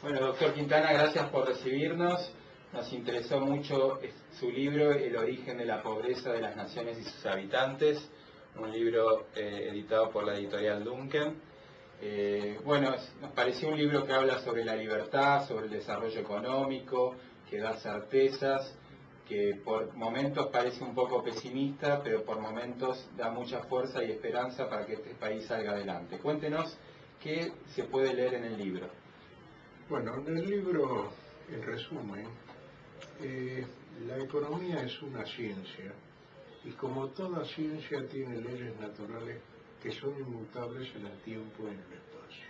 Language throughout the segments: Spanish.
Bueno, doctor Quintana, gracias por recibirnos. Nos interesó mucho su libro, El origen de la pobreza de las naciones y sus habitantes, un libro editado por la editorial Duncan. Bueno, nos pareció un libro que habla sobre la libertad, sobre el desarrollo económico, que da certezas, que por momentos parece un poco pesimista, pero por momentos da mucha fuerza y esperanza para que este país salga adelante. Cuéntenos qué se puede leer en el libro. Bueno, en el libro, en resumen, la economía es una ciencia y como toda ciencia tiene leyes naturales que son inmutables en el tiempo y en el espacio.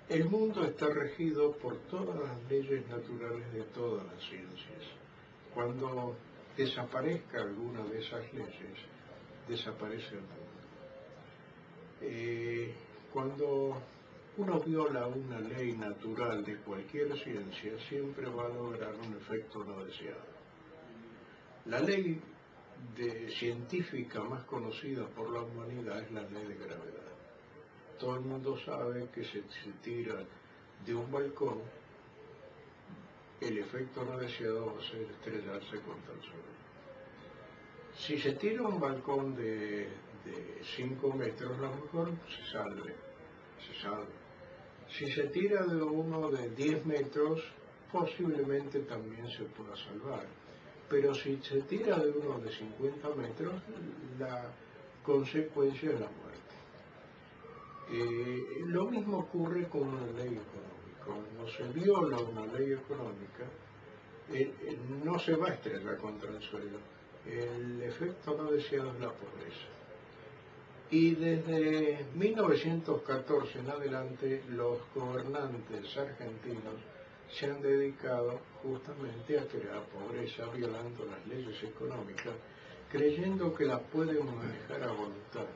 El mundo está regido por todas las leyes naturales de todas las ciencias. Cuando desaparezca alguna de esas leyes, desaparece el mundo. Cuando uno viola una ley natural de cualquier ciencia, siempre va a lograr un efecto no deseado. La ley científica más conocida por la humanidad es la ley de gravedad. Todo el mundo sabe que si se tira de un balcón, el efecto no deseado va a ser estrellarse contra el suelo. Si se tira un balcón de 5 metros, a lo mejor se salve. Si se tira de uno de 10 metros, posiblemente también se pueda salvar. Pero si se tira de uno de 50 metros, la consecuencia es la muerte. Lo mismo ocurre con una ley económica. Cuando se viola una ley económica, no se va a estrellar contra el suelo. El efecto no deseado es la pobreza. Y desde 1914 en adelante, los gobernantes argentinos se han dedicado justamente a crear pobreza, violando las leyes económicas, creyendo que las pueden manejar a voluntad.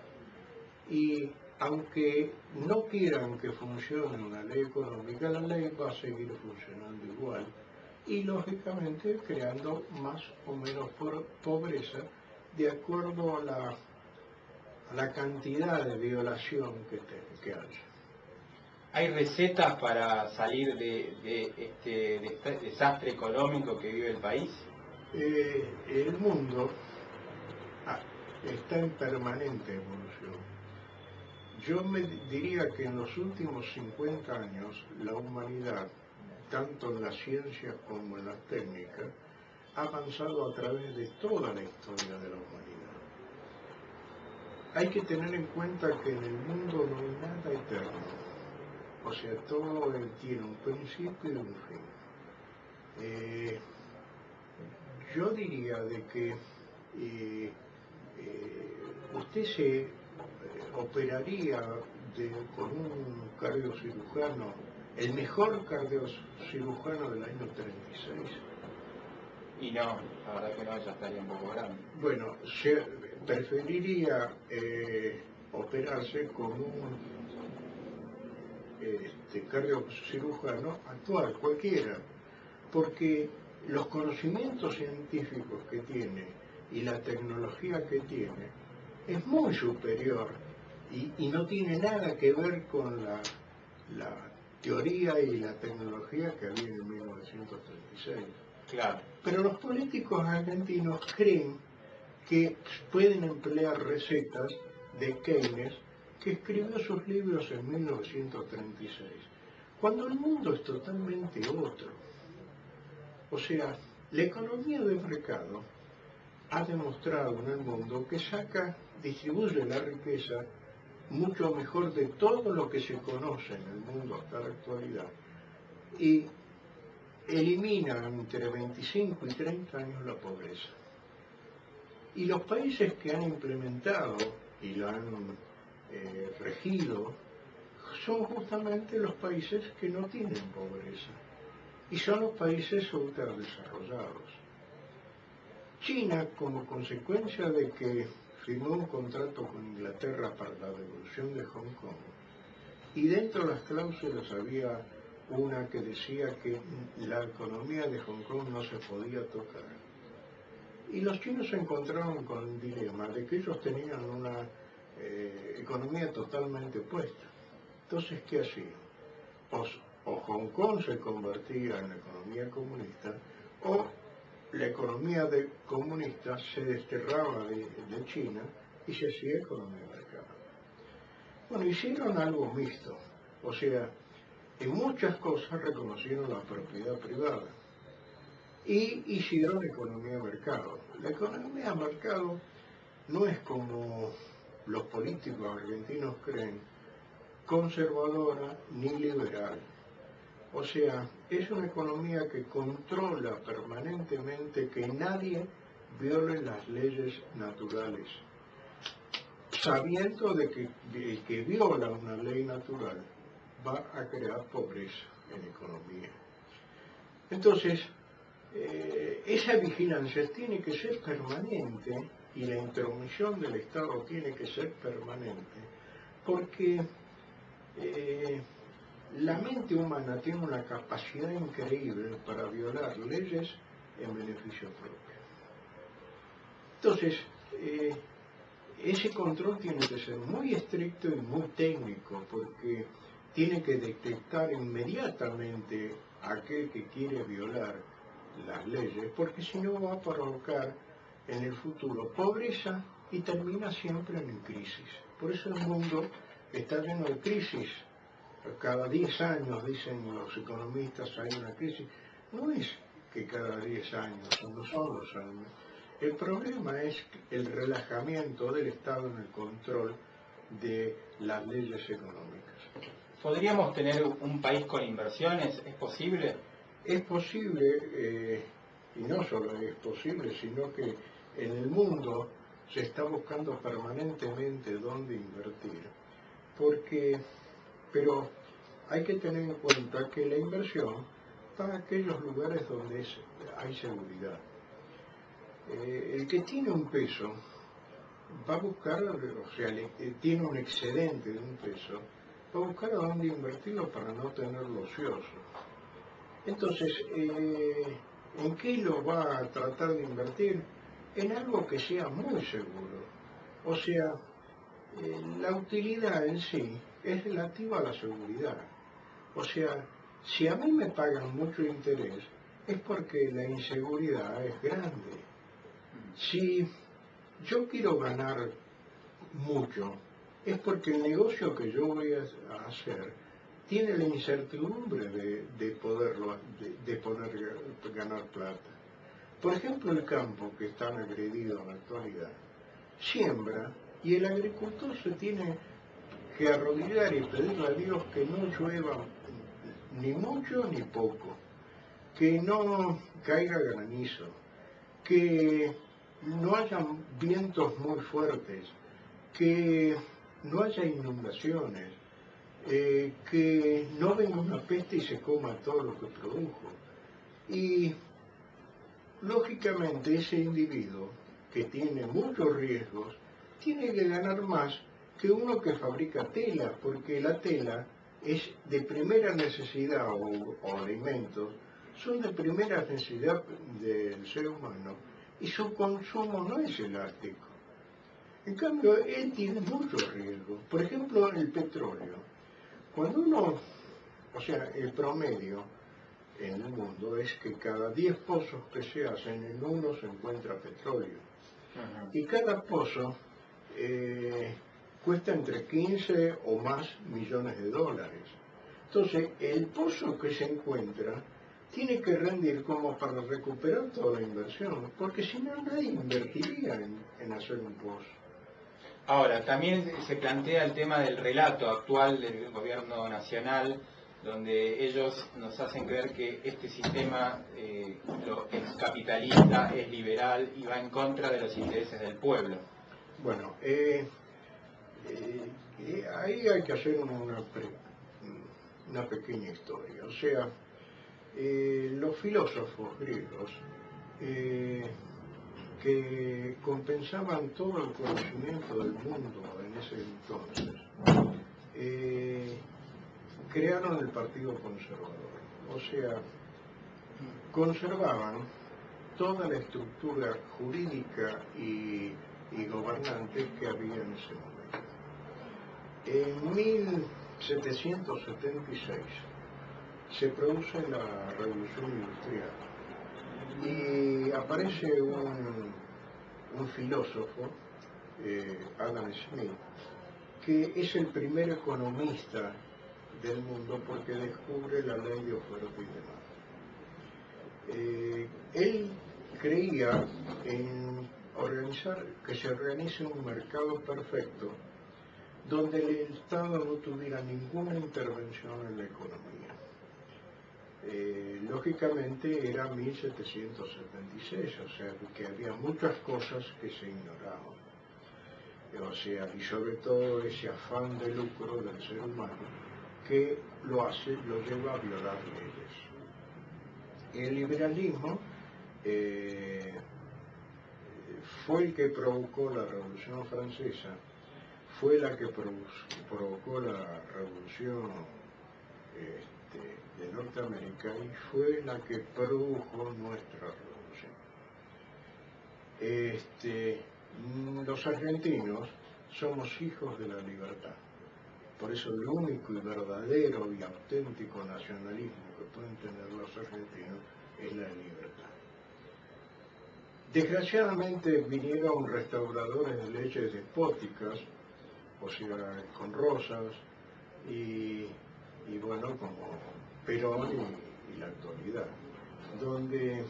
Y aunque no quieran que funcione una ley económica, la ley va a seguir funcionando igual y lógicamente creando más o menos pobreza de acuerdo a la cantidad de violación que haya. ¿Hay recetas para salir de este desastre económico que vive el país? El mundo está en permanente evolución. Yo me diría que en los últimos 50 años la humanidad, tanto en la ciencia como en la técnica, ha avanzado a través de toda la historia de la humanidad. Hay que tener en cuenta que en el mundo no hay nada eterno. O sea, todo tiene un principio y un fin. Yo diría de que usted se operaría con un cardiocirujano, el mejor cardiocirujano del año 36. Y no, la verdad que no, ya estaría un poco grande. Bueno, se preferiría operarse con un cardiocirujano actual, cualquiera, porque los conocimientos científicos que tiene y la tecnología que tiene es muy superior y no tiene nada que ver con la teoría y la tecnología que había en 1936. Claro. Pero los políticos argentinos creen que pueden emplear recetas de Keynes, que escribió sus libros en 1936, cuando el mundo es totalmente otro. O sea, la economía de mercado ha demostrado en el mundo que distribuye la riqueza mucho mejor de todo lo que se conoce en el mundo hasta la actualidad y elimina entre 25 y 30 años la pobreza. Y los países que han implementado y lo han regido son justamente los países que no tienen pobreza y son los países ultradesarrollados. China, como consecuencia de que firmó un contrato con Inglaterra para la devolución de Hong Kong, y dentro de las cláusulas había una que decía que la economía de Hong Kong no se podía tocar. Y los chinos se encontraron con el dilema de que ellos tenían una economía totalmente opuesta. Entonces, ¿qué hacían? o Hong Kong se convertía en la economía comunista, o la economía comunista se desterraba de China y se hacía economía de mercado. Bueno, hicieron algo mixto, o sea, en muchas cosas reconocieron la propiedad privada y hicieron economía de mercado. La economía de mercado no es como los políticos argentinos creen, conservadora ni liberal. O sea, es una economía que controla permanentemente que nadie viole las leyes naturales, sabiendo de que el que viola una ley natural va a crear pobreza en economía. Entonces, esa vigilancia tiene que ser permanente y la intromisión del Estado tiene que ser permanente, porque la mente humana tiene una capacidad increíble para violar leyes en beneficio propio. Entonces, ese control tiene que ser muy estricto y muy técnico, porque tiene que detectar inmediatamente a aquel que quiere violar las leyes, porque si no va a provocar en el futuro pobreza y termina siempre en crisis. Por eso el mundo está lleno de crisis. Cada 10 años, dicen los economistas, hay una crisis. No es que cada 10 años, no son los años. El problema es el relajamiento del Estado en el control de las leyes económicas. ¿Podríamos tener un país con inversiones? ¿Es posible? Es posible, y no solo es posible, sino que en el mundo se está buscando permanentemente dónde invertir. Pero hay que tener en cuenta que la inversión va a aquellos lugares donde hay seguridad. El que tiene un peso va a buscar, o sea, tiene un excedente de un peso, va a buscar a dónde invertirlo para no tenerlo ocioso. Entonces, ¿en qué lo va a tratar de invertir? En algo que sea muy seguro. O sea, la utilidad en sí es relativa a la seguridad. O sea, si a mí me pagan mucho interés, es porque la inseguridad es grande. Si yo quiero ganar mucho, es porque el negocio que yo voy a hacer tiene la incertidumbre de poder ganar plata. Por ejemplo, el campo, que es tan agredido en la actualidad, siembra y el agricultor se tiene que arrodillar y pedirle a Dios que no llueva ni mucho ni poco, que no caiga granizo, que no haya vientos muy fuertes, que no haya inundaciones, que no venga una peste y se coma todo lo que produjo. Y lógicamente ese individuo que tiene muchos riesgos tiene que ganar más que uno que fabrica tela, porque la tela es de primera necesidad, o alimentos son de primera necesidad del ser humano y su consumo no es elástico. En cambio, él tiene muchos riesgos. Por ejemplo, el petróleo. Cuando uno, o sea, el promedio en el mundo es que cada 10 pozos que se hacen, en uno se encuentra petróleo. Y cada pozo cuesta entre 15 o más millones de dólares. Entonces, el pozo que se encuentra tiene que rendir como para recuperar toda la inversión, porque si no, nadie invertiría en hacer un pozo. Ahora, también se plantea el tema del relato actual del gobierno nacional, donde ellos nos hacen creer que este sistema es capitalista, es liberal y va en contra de los intereses del pueblo. Bueno, ahí hay que hacer una pequeña historia. O sea, los filósofos griegos que compensaban todo el conocimiento del mundo en ese entonces, crearon el Partido Conservador. O sea, conservaban toda la estructura jurídica y gobernante que había en ese momento. En 1776 se produce la revolución industrial y aparece un filósofo, Adam Smith, que es el primer economista del mundo porque descubre la ley de oferta y demanda. Él creía en que se organice un mercado perfecto donde el Estado no tuviera ninguna intervención en la economía. Lógicamente era 1776, o sea que había muchas cosas que se ignoraban. O sea, y sobre todo ese afán de lucro del ser humano que lo lleva a violar leyes. El liberalismo fue el que provocó la Revolución Francesa, fue la que provocó la Revolución de Norteamérica y fue la que produjo nuestra revolución. Los argentinos somos hijos de la libertad. Por eso el único y verdadero y auténtico nacionalismo que pueden tener los argentinos es la libertad. Desgraciadamente vinieron restauradores de leyes despóticas, o sea, con Rosas y bueno, como Perón y la actualidad, donde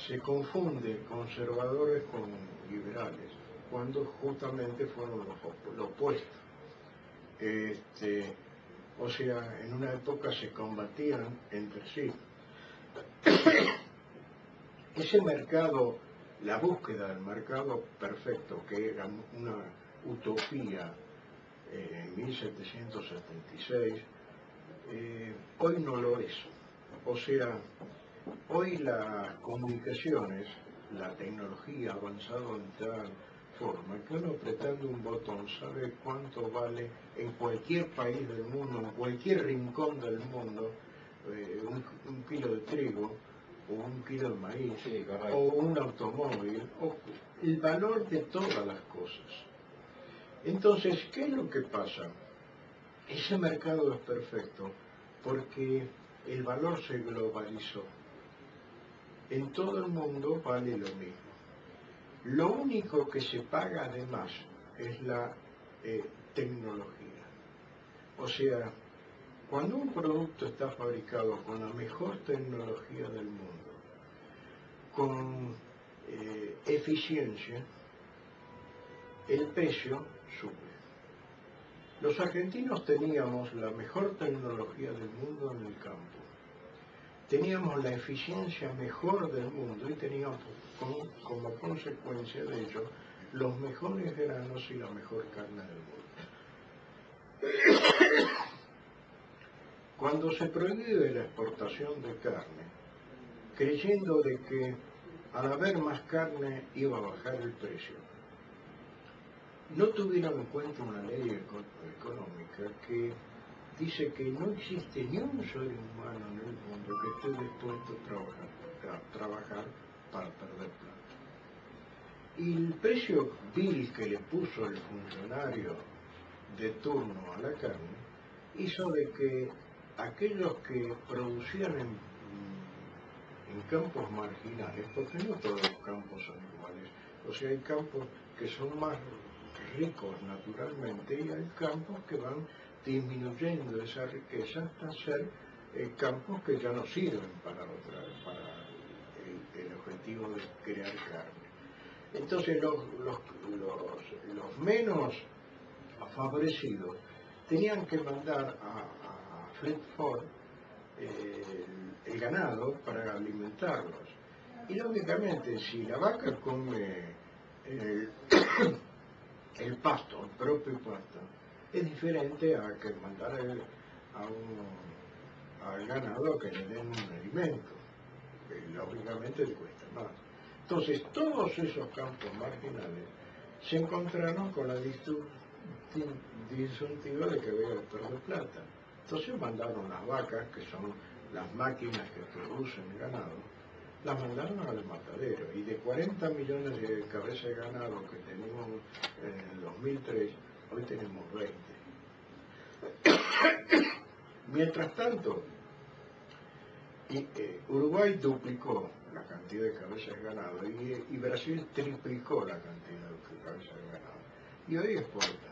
se confunde conservadores con liberales, cuando justamente fueron lo opuesto. O sea, en una época se combatían entre sí. Ese mercado, la búsqueda del mercado perfecto, que era una utopía en 1776, hoy no lo es. O sea, hoy las comunicaciones, la tecnología ha avanzado en tal forma que uno apretando un botón sabe cuánto vale en cualquier país del mundo, en cualquier rincón del mundo, un kilo de trigo, o un kilo de maíz, sí, o un automóvil, o el valor de todas las cosas. Entonces, ¿qué es lo que pasa? Ese mercado es perfecto porque el valor se globalizó. En todo el mundo vale lo mismo. Lo único que se paga además es la tecnología. O sea, cuando un producto está fabricado con la mejor tecnología del mundo, con eficiencia, el precio sube. Los argentinos teníamos la mejor tecnología del mundo en el campo. Teníamos la eficiencia mejor del mundo y teníamos como consecuencia de ello los mejores granos y la mejor carne del mundo. Cuando se prohíbe la exportación de carne, creyendo de que al haber más carne iba a bajar el precio, no tuvieron en cuenta una ley económica que dice que no existe ni un ser humano en el mundo que esté dispuesto a trabajar para perder plata. Y el precio vil que le puso el funcionario de turno a la carne hizo de que aquellos que producían en campos marginales, porque no todos los campos son iguales, o sea, hay campos que son más ricos naturalmente y hay campos que van disminuyendo esa riqueza hasta ser campos que ya no sirven para el objetivo de crear carne. Entonces los menos favorecidos tenían que mandar a Flintford el ganado para alimentarlos. Y lógicamente si la vaca come el pasto, el propio pasto, es diferente a que mandar al ganado a que le den un alimento, que lógicamente le cuesta más. Entonces todos esos campos marginales se encontraron con la disyuntiva de que había que perder plata. Entonces mandaron las vacas, que son las máquinas que producen ganado, las mandaron al matadero, y de 40 millones de cabezas de ganado que teníamos en el 2003, hoy tenemos 20. Mientras tanto, Uruguay duplicó la cantidad de cabezas de ganado y Brasil triplicó la cantidad de cabezas de ganado. Y hoy exporta.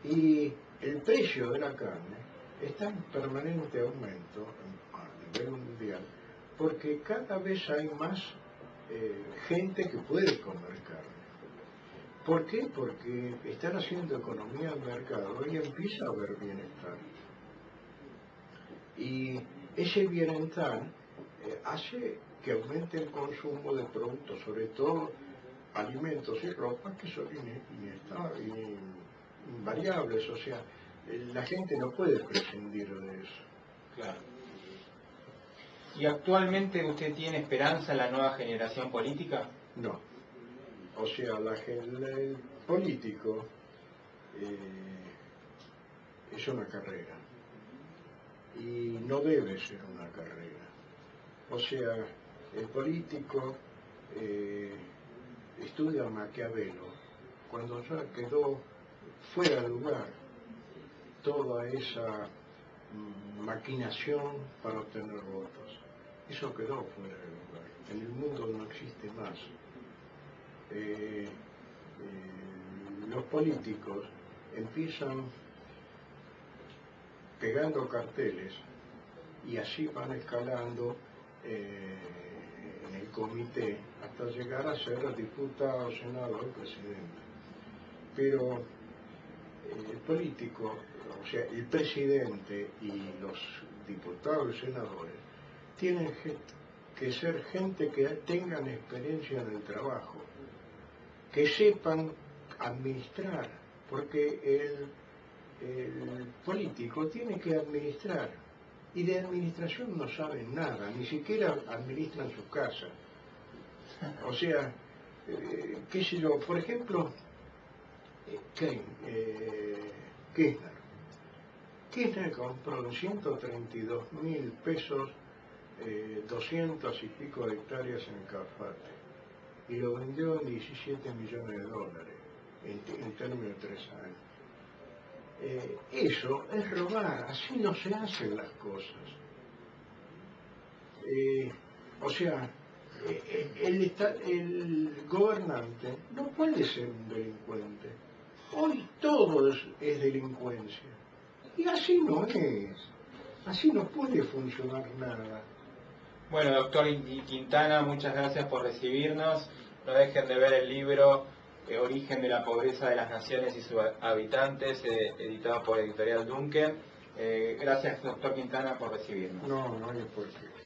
Y el precio de la carne está en permanente aumento a nivel mundial porque cada vez hay más gente que puede comer carne. ¿Por qué? Porque están haciendo economía de mercado y empieza a haber bienestar. Y ese bienestar hace que aumente el consumo de productos, sobre todo alimentos y ropa, que son invariables, o sea, la gente no puede prescindir de eso. Claro. ¿Y actualmente usted tiene esperanza en la nueva generación política? No. O sea, el político es una carrera y no debe ser una carrera. O sea, el político estudia Maquiavelo cuando ya quedó fuera de lugar toda esa maquinación para obtener votos. Eso quedó fuera de lugar. En el mundo no existe más. Los políticos empiezan pegando carteles y así van escalando en el comité hasta llegar a ser diputado, senador, presidente. Pero el político, o sea, el presidente y los diputados y senadores tienen que ser gente que tengan experiencia en el trabajo, que sepan administrar, porque el político tiene que administrar, y de administración no saben nada, ni siquiera administran su casa. O sea, qué sé yo, por ejemplo, Kirchner compró en 132.000 pesos 200 y pico de hectáreas en Calafate y lo vendió en 17 millones de dólares en términos de 3 años. Eso es robar, así no se hacen las cosas. O sea, el gobernante no puede ser un delincuente. Hoy todo es delincuencia. Y así no es. Así no puede funcionar nada. Bueno, doctor Quintana, muchas gracias por recibirnos. No dejen de ver el libro Origen de la pobreza de las naciones y sus habitantes, editado por Editorial Duncan. Gracias, doctor Quintana, por recibirnos. No hay por qué.